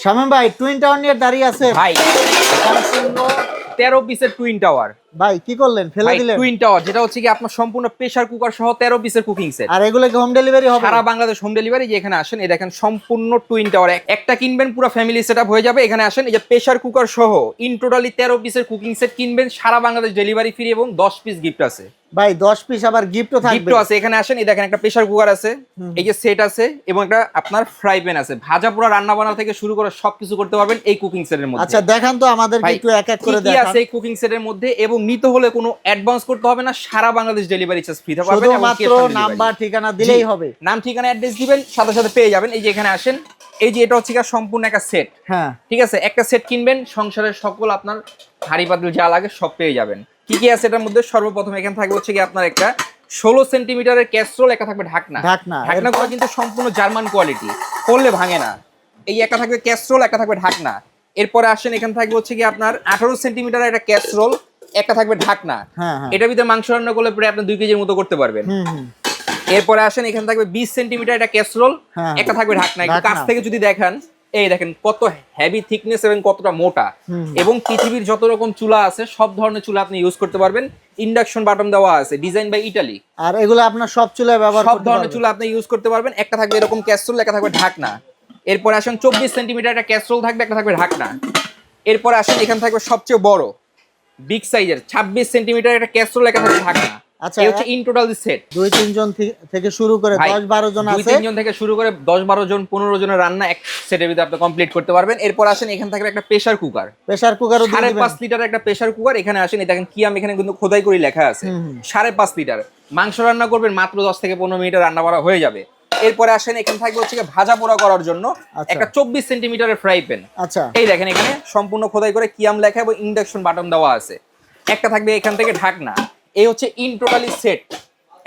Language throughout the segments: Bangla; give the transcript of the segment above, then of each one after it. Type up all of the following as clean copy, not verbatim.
শামীম ভাই টুইন টাওয়ার নিয়ে দাঁড়িয়ে আছে ভাই সম্পূর্ণ 13 পিসের টুইন টাওয়ার। ভাই কি করলেন, ফেলে দিলেন? টুইন টাওয়ার যেটা হচ্ছে কি আপনার সম্পূর্ণ প্রেসার কুকার সহ 13 পিসের কুকিং সেট। আর এগুলো কি হোম ডেলিভারি হবে? সারা বাংলাদেশ হোম ডেলিভারি। যে এখানে আসেন, এই দেখেন সম্পূর্ণ টুইন টাওয়ার, একটা কিনবেন পুরো ফ্যামিলি সেটআপ হয়ে যাবে। এখানে আসেন, এই যে প্রেসার কুকার সহ ইন টোটালি 13 পিসের কুকিং সেট কিনবেন, সারা বাংলাদেশ ডেলিভারি ফ্রি এবং 10 পিস গিফট আছে। ভাই 10 পিস আবার গিফটও থাকবে? গিফটও আছে। এখানে আসেন, এই দেখেন একটা প্রেসার কুকার আছে, এই যে সেট আছে এবং একটা আপনার ফ্রাই প্যান আছে। ভাজা পোড়া রান্না বান্না থেকে শুরু করে সবকিছু করতে পারবেন এই কুকিং সেটের মধ্যে। আচ্ছা দেখান তো আমাদেরকে একটু এক এক করে কি দেখান। আছে এই কুকিং সেটের মধ্যে, এবং নিতে হলে কোনো অ্যাডভান্স করতে হবে না, সারা বাংলাদেশ ডেলিভারি চার্জ ফ্রি থাকবে। শুধু মাত্র নাম্বার ঠিকানা দিলেই হবে। নাম ঠিকানা অ্যাড্রেস দিবেন, সাথে সাথে পেয়ে যাবেন। এই যে এখানে আসেন, এই যে এটা হচ্ছে কি সম্পূর্ণ একটা সেট। হ্যাঁ ঠিক আছে, একটা সেট কিনবেন, সংসারের সকল আপনার হাঁড়ি পাতিল যা লাগে সব পেয়ে যাবেন। কি কি আছে এটার মধ্যে? সর্বপ্রথম এখানে থাকবে হচ্ছে কি আপনার একটা 16 সেন্টিমিটারের ক্যাসরোল, একটা থাকবে ঢাকনা। ঢাকনাগুলো কিন্তু সম্পূর্ণ জার্মান কোয়ালিটি, করলে ভাঙে না। এই একটা থাকবে ক্যাসরোল, একটা থাকবে ঢাকনা। এরপরে আসেন, এখানে থাকবে হচ্ছে কি আপনার 18 সেন্টিমিটারের একটা ক্যাসরোল, একটা থাকবে ঢাকনা। এটার ভিতরে মাংস রান্না করলে প্রায় আপনি 2 কেজির মতো করতে পারবেন। এরপরে আসেন, এখানে থাকবে 20 সেন্টিমিটার একটা ক্যাসরোল, একটা থাকবে ঢাকনা। একটু কাছ থেকে যদি দেখান, এই দেখেন কত হেভি থিকনেস এবং কতটা মোটা। এবং পৃথিবীর যত রকম চুলা আছে সব ধরনের চুলা আপনি ইউজ করতে পারবেন। ইন্ডাকশন বাটন দেওয়া আছে, ডিজাইন বাই ইটালি। আর এগুলো আপনার সব চুলায় ব্যবহার করতে সব পারবেন, ধরনের চুলা আপনি ইউজ করতে পারবেন। একটা থাকবে এরকম ক্যাসরোল, একটা থাকবে ঢাকনা। এরপর আসেন 24 সেন্টিমিটার একটা ক্যাসরোল থাকবে, একটা থাকবে ঢাকনা। এরপর আসেন, এখানে থাকবে সবচেয়ে বড় বিগ সাইজের 26 সেন্টিমিটার একটা ক্যাসরোল, একটা থাকবে ঢাকনা। আচ্ছা এই হচ্ছে ইন টোটাল সেট। 2-3 জন থেকে শুরু করে 10-12 জন আছে। 2-3 জন থেকে শুরু করে 10-12 জন 15 জনের রান্না এক সেটের ভিতরে আপনি কমপ্লিট করতে পারবেন। এরপর আসেন, এখানে থাকবে একটা প্রেসার কুকার। প্রেসার কুকারও দিয়ে দিবেন। 5.5 লিটার একটা প্রেসার কুকার। এখানে আসেন, এই দেখেন কি আমি এখানে কিন্তু খোদাই করে লেখা আছে 5.5 লিটার। মাংস রান্না করবেন মাত্র 10 থেকে 15 মিনিটে রান্না করা হয়ে যাবে। এরপরে আসেন, এখানে থাকবে হচ্ছে ভাজা পোড়া করার জন্য একটা 24 সেন্টিমিটারের ফ্রাই প্যান। আচ্ছা এই দেখেন এখানে সম্পূর্ণ খোদাই করে কিয়াম লেখা এবং ইন্ডাকশন বাটন দেওয়া আছে। একটা থাকবে এখান থেকে ঢাকনা। এই হচ্ছে ইন টোটালি সেট,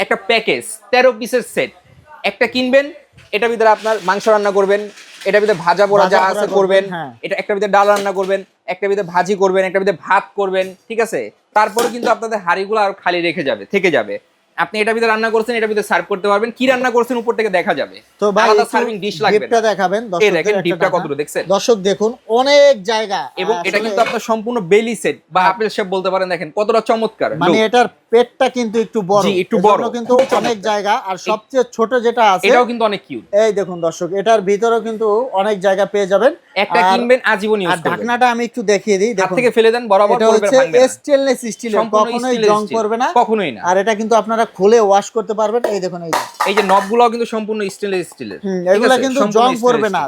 একটা প্যাকেজ 13 পিসের সেট। একটা কিনবেন, এটার ভিতরে আপনার মাংস রান্না করবেন, এটার ভিতরে ভাজা পোড়া যা আছে করবেন, এটা একটা ভিতরে ডাল রান্না করবেন, একটা ভিতরে ভাজি করবেন, একটা ভিতরে ভাত করবেন। ঠিক আছে, তারপরে কিন্তু আপনাদের হাঁড়িগুলো আর খালি রেখে যাবে, থেকে যাবে। আপনি এটার ভিতরে রান্না করছেন, এটার ভিতরে সার্ভ করতে পারবেন। কি রান্না করছেন উপর থেকে দেখা যাবে। তো ভাই আলাদা সার্ভিং ডিশ লাগবে না। দেখাবেন এই দেখেন ডিপটা কতটুকু দেখছেন দর্শক, দেখুন অনেক জায়গা। এবং এটা কিন্তু আপনার সম্পূর্ণ বেলি সেট বা আপেল শেপ বলতে পারেন। দেখেন কতটা চমৎকার, মানে এটার পেটটা কিন্তু একটু বড়। জি একটু বড়, কিন্তু অনেক জায়গা। আর সবচেয়ে ছোট যেটা আছে এটাও কিন্তু অনেক কিউট। এই দেখুন দর্শক, এটার ভিতরেও কিন্তু অনেক জায়গা পেয়ে যাবেন। একটা কিনবেন আজীবন ইউজ করবেন। আর ঢাকনাটা আমি একটু দেখিয়ে দিই, দেখুন থেকে ফেলে দেন, বরাবর পড়বে, ভাঙবে না। স্টেনলেস স্টিলের, কখনোই জং করবে না, কখনোই না। আর এটা কিন্তু আপনারা খুলে ওয়াশ করতে পারবেন। এই দেখুন, এই যে নবগুলোও কিন্তু সম্পূর্ণ স্টেনলেস স্টিলের। এগুলা কিন্তু জং করবে না,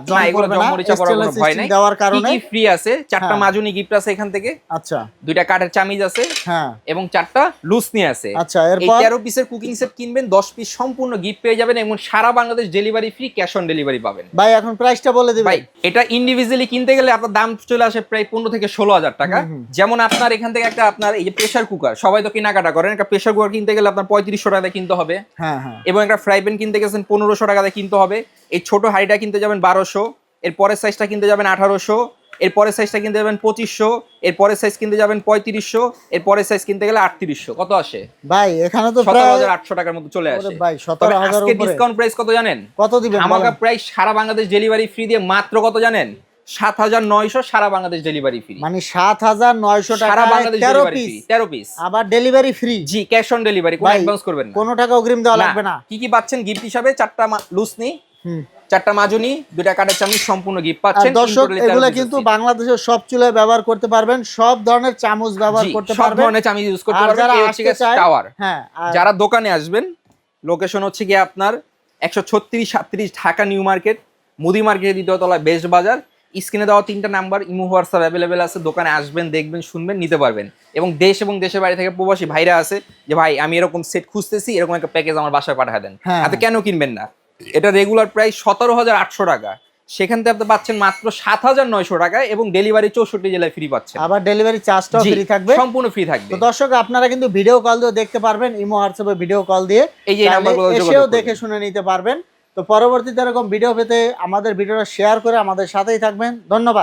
মরিচা পড়ার কোনো ভয় নাই। দেওয়ার কারণে কি ফ্রি আছে, 4টা মাজুনি গিফট আছে এখান থেকে। আচ্ছা 2টা কাঠের চামিজ আছে, হ্যাঁ, এবং 4টা লুসনি আছে। আচ্ছা, এই 13 পিসের কুকিং সেট কিনবেন, 10 পিস সম্পূর্ণ গিফট পেয়ে যাবেন এবং সারা Bangladesh delivery free, cash on delivery পাবেন। ভাই এখন প্রাইসটা বলে দিবেন। ভাই এটা ইন্ডিভিজুয়ালি কিনতে গেলে আপনার দাম চলে আসে প্রায় 15 থেকে 16,000 টাকা। যেমন আপনার এখান থেকে একটা আপনার এই যে প্রেসার কুকার, সবাই তো কেনাকাটা করেন, একটা প্রেসার কুকার কিনতে গেলে আপনার 3500 টাকা দিয়ে কিনতে হবে। হ্যাঁ হ্যাঁ। এবং একটা ফ্রাই প্যান কিনতে গেছেন 1500 টাকা দিয়ে কিনতে হবে। এই ছোট হাঁড়িটা কিনতে যাবেন 1200, এর পরের সাইজটা কিনতে যাবেন 1800, এর পরের সাইজটা কিনতে যাবেন 2500, এর পরের সাইজ কিনতে যাবেন 3500, এর পরের সাইজ কিনতে গেলে 3800। কত আসে ভাই? এখানে তো 17800 টাকার মতো চলে আসে। ভাই 17000 উপরে ডিসকাউন্ট প্রাইস কত জানেন? কত দিবেন? আমাকে প্রাইস সারা বাংলাদেশ ডেলিভারি ফ্রি দিয়ে মাত্র কত জানেন? 7900, সারা বাংলাদেশ ডেলিভারি ফ্রি। মানে 7900 টাকা সারা বাংলাদেশ ডেলিভারি ফ্রি, 13 পিস আবার delivery free. G, cash on delivery, কোনো অ্যাডভান্স করবেন না, কোনো টাকা অগ্রিম দেওয়া লাগবে না। কি কি পাচ্ছেন গিফট হিসাবে? 4টা লুসনি, 4টা মাজুনি, 2টা কাঠের চামচ, সম্পূর্ণ গিফট পাচ্ছেন। দর্শক, এগুলো কিন্তু বাংলাদেশের সব চুলায় ব্যবহার করতে পারবেন, সব ধরনের চামচ ব্যবহার করতে পারবেন, সব ধরনের চামচ ইউজ করতে পারবেন। এই হচ্ছে টাওয়ার। হ্যাঁ, যারা দোকানে আসবেন, লোকেশন হচ্ছে কি আপনার 136-37 ঢাকা নিউ মার্কেট, মুদি মার্কেটের 2য় তলায় বেস্ট বাজার। স্ক্রিনে দেওয়া 3টা নাম্বার, ইমো হোয়াটসঅ্যাপ অ্যাভেলেবেল আছে। দোকানে আসবেন, দেখবেন, শুনবেন, নিতে পারবেন। এবং দেশ এবং দেশের বাইরে থেকে প্রবাসী ভাইরা আছে যে ভাই আমি এরকম সেট খুঁজতেছি, এরকম একটা প্যাকেজ আমার বাসায় পাঠিয়ে দেন। আপনি কেন কিনবেন না? এটা রেগুলার প্রাইস 17800 টাকা, সেখান থেকে আপনি পাচ্ছেন মাত্র 7900 টাকায় এবং ডেলিভারি 64 জেলায় ফ্রি পাচ্ছেন। আবার ডেলিভারি চার্জটাও ফ্রি থাকবে, সম্পূর্ণ ফ্রি থাকবে। তো দর্শক আপনারা কিন্তু ভিডিও কল দিয়ে দেখতে পারবেন, ইমো হোয়াটসঅ্যাপে ভিডিও কল দিয়ে এই যে নাম্বারগুলো এসেও দেখে শুনে নিতে পারবেন। তো পরবর্তীতে এরকম ভিডিও পেতে আমাদের ভিডিওটা শেয়ার করে আমাদের সাথেই থাকবেন। ধন্যবাদ।